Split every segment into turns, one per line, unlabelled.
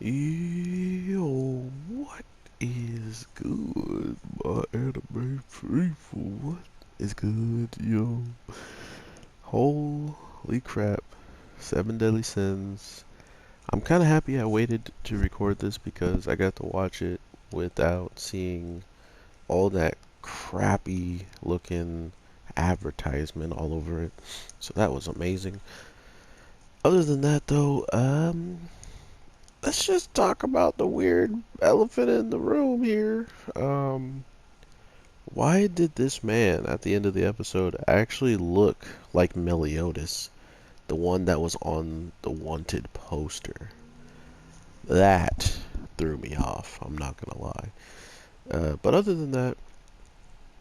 Yo, what is good, my anime people? What is good, yo? Holy crap. Seven Deadly Sins. I'm kind of happy I waited to record this because I got to watch it without seeing all that crappy looking advertisement all over it. So that was amazing. Other than that, though, let's just talk about the weird elephant in the room here. Why did this man at the end of the episode actually look like Meliodas, the one that was on the wanted poster? That threw me off, I'm not gonna lie. But other than that,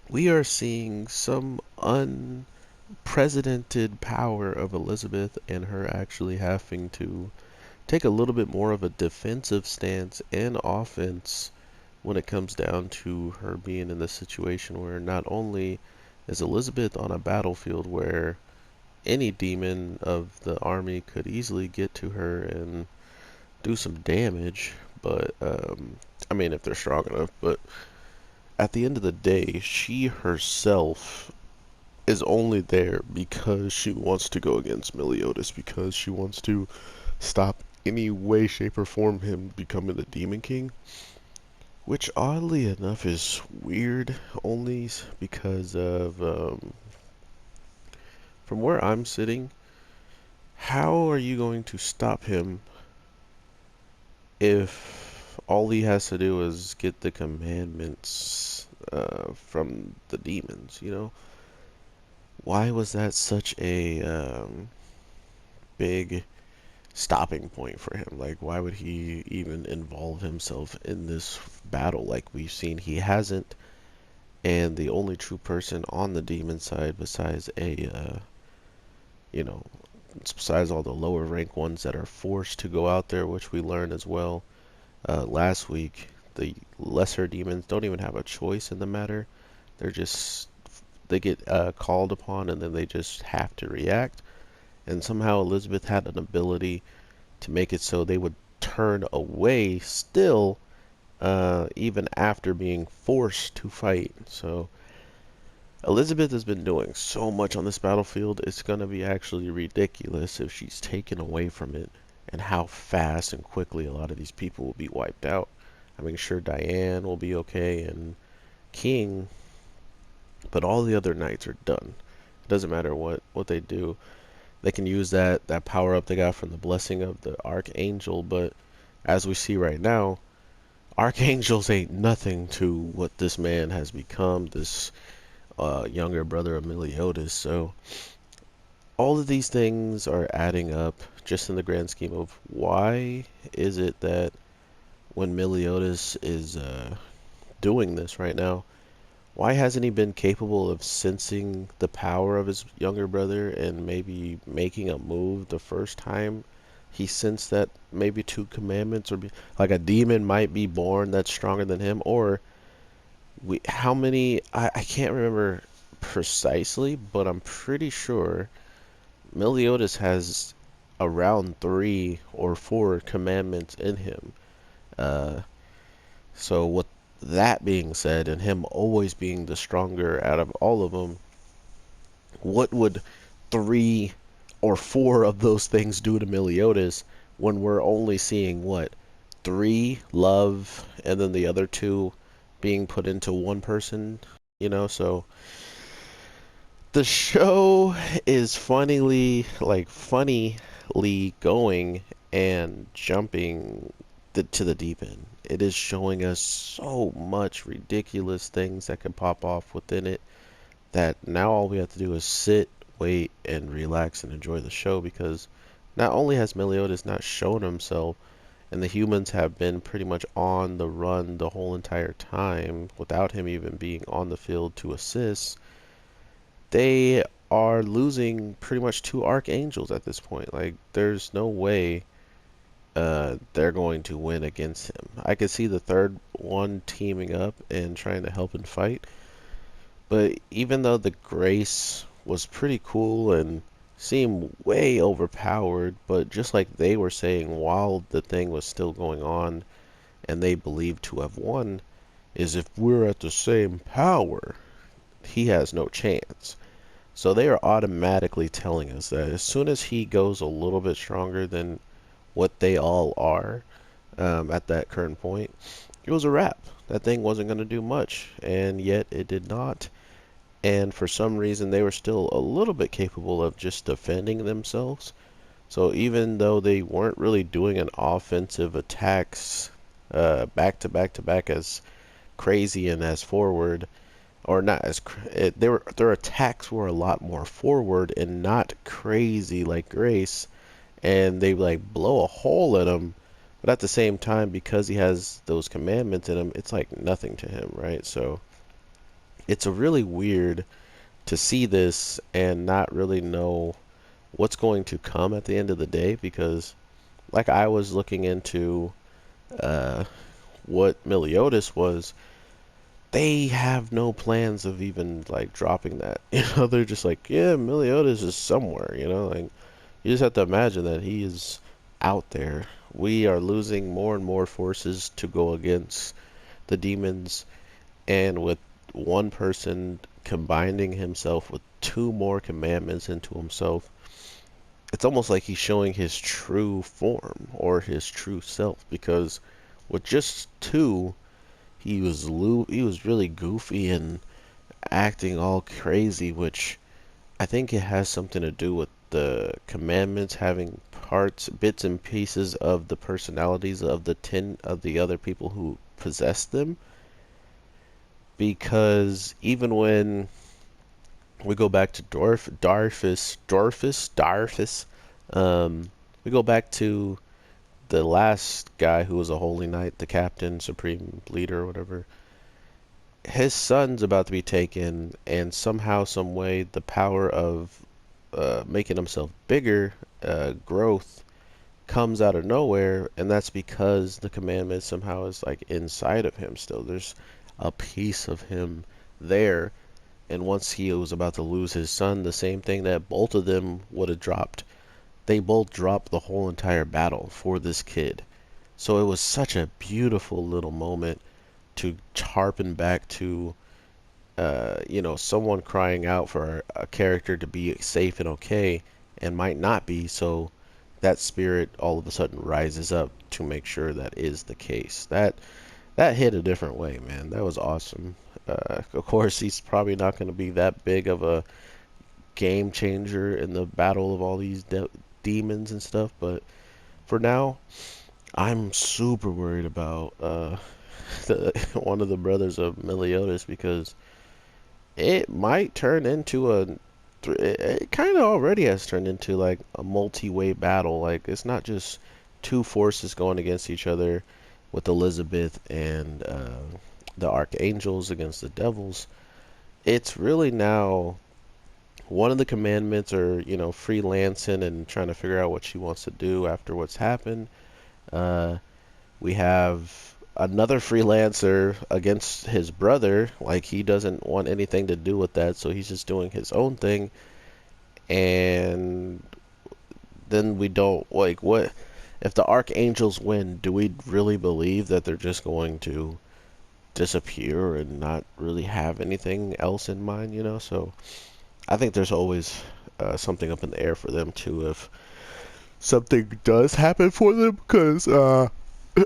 we are seeing some unprecedented power of Elizabeth and her actually having to take a little bit more of a defensive stance and offense when it comes down to her being in this situation where not only is Elizabeth on a battlefield where any demon of the army could easily get to her and do some damage, but I mean if they're strong enough, but at the end of the day, she herself is only there because she wants to go against Meliodas, because she wants to stop any way, shape, or form him becoming the Demon King. Which oddly enough is weird only because of from where I'm sitting, how are you going to stop him if all he has to do is get the commandments from the demons, you know? Why was that such a big stopping point for him? Like, why would he even involve himself in this battle like we've seen? He hasn't, and the only true person on the demon side besides you know, besides all the lower rank ones that are forced to go out there, which we learned as well last week, the lesser demons don't even have a choice in the matter. They're just, they get called upon and then they just have to react. And somehow Elizabeth had an ability to make it so they would turn away still, even after being forced to fight. So Elizabeth has been doing so much on this battlefield, it's going to be actually ridiculous if she's taken away from it and how fast and quickly a lot of these people will be wiped out. I mean, sure, Diane will be okay and King, but all the other knights are done. It doesn't matter what they do. They can use that power up they got from the blessing of the archangel, but as we see right now, archangels ain't nothing to what this man has become, this younger brother of Meliodas. So all of these things are adding up just in the grand scheme of why is it that when Meliodas is doing this right now, why hasn't he been capable of sensing the power of his younger brother and maybe making a move the first time he sensed that maybe two commandments or like a demon might be born that's stronger than him? Or how many, I can't remember precisely, but I'm pretty sure Meliodas has around 3 or 4 commandments in him. Uh, so with that being said, and him always being the stronger out of all of them, what would 3 or 4 of those things do to Meliodas when we're only seeing what 3 love and then the other 2 being put into one person? You know, so the show is funnily going and jumping to the deep end. It is showing us so much ridiculous things that can pop off within it that now all we have to do is sit, wait, and relax and enjoy the show, because not only has Meliodas not shown himself, and the humans have been pretty much on the run the whole entire time without him even being on the field to assist, they are losing pretty much 2 archangels at this point. Like, there's no way they're going to win against him. I could see the third one teaming up and trying to help and fight, but even though the grace was pretty cool and seem way overpowered, but just like they were saying while the thing was still going on and they believed to have won, is if we're at the same power, he has no chance. So they are automatically telling us that as soon as he goes a little bit stronger than what they all are at that current point, it was a wrap. That thing wasn't going to do much, and yet it did not. And for some reason, they were still a little bit capable of just defending themselves. So even though they weren't really doing an offensive attacks back to back to back as crazy and as forward, or not as their attacks were a lot more forward and not crazy like Grace, and they like blow a hole in him. But at the same time, because he has those commandments in him, it's like nothing to him, right? So it's a really weird to see this and not really know what's going to come at the end of the day, because like I was looking into uh, what Meliodas was, they have no plans of even like dropping that. They're just like, yeah, Meliodas is somewhere, like you just have to imagine that he is out there. We are losing more and more forces to go against the demons, and with one person combining himself with two more commandments into himself, it's almost like he's showing his true form or his true self, because with just two, he was really goofy and acting all crazy, which I think it has something to do with the commandments having bits and pieces of the personalities of the 10 of the other people who possess them. Because even when we go back to Darfus, we go back to the last guy who was a holy knight, the captain, supreme leader, or whatever. His son's about to be taken, and somehow, some way, the power of making himself bigger, growth, comes out of nowhere, and that's because the commandment somehow is like inside of him still. There's a piece of him there, and once he was about to lose his son, the same thing that both of them would have dropped. They both dropped the whole entire battle for this kid. So it was such a beautiful little moment to harpen back to, someone crying out for a character to be safe and okay, and might not be. So that spirit all of a sudden rises up to make sure that is the case. That hit a different way, man. That was awesome. Of course, he's probably not going to be that big of a game changer in the battle of all these demons and stuff, but for now, I'm super worried about one of the brothers of Meliodas, because it might turn into it kind of already has turned into like a multi-way battle. Like it's not just two forces going against each other with Elizabeth and the archangels against the devils. It's really now one of the commandments are, freelancing and trying to figure out what she wants to do after what's happened. Uh, we have another freelancer against his brother. Like he doesn't want anything to do with that, so he's just doing his own thing. And then we don't like what if the archangels win? Do we really believe that they're just going to disappear and not really have anything else in mind? So I think there's always something up in the air for them too if something does happen for them, because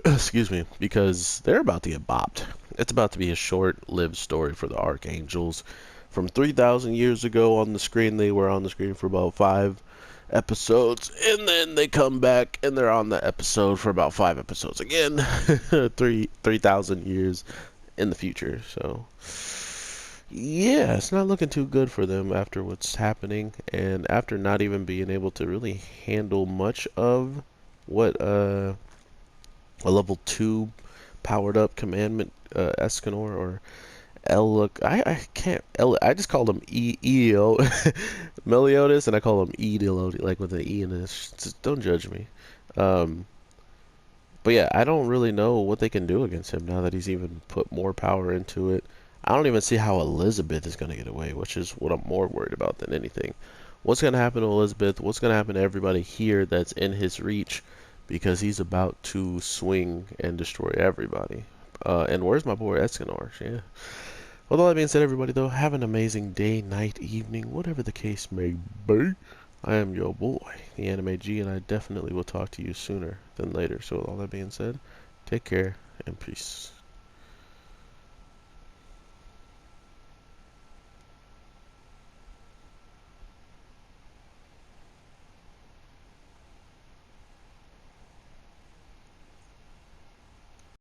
excuse me, because they're about to get bopped. It's about to be a short-lived story for the archangels. From 3,000 years ago on the screen, they were on the screen for about 5 episodes, and then they come back and they're on the episode for about 5 episodes again. 3,000 years in the future. So yeah, it's not looking too good for them after what's happening, and after not even being able to really handle much of what a level 2 powered up commandment Escanor or I can't I just call him Eo Meliodas, and I call him Edilo, like with an E in it. Just don't judge me. Um, but yeah, I don't really know what they can do against him now that he's even put more power into it. I don't even see how Elizabeth is going to get away, which is what I'm more worried about than anything. What's gonna happen to Elizabeth? What's gonna happen to everybody here that's in his reach? Because he's about to swing and destroy everybody. And where's my boy Escanor? Yeah. With all that being said, everybody, though, have an amazing day, night, evening, whatever the case may be. I am your boy, the Anime G, and I definitely will talk to you sooner than later. So with all that being said, take care and peace.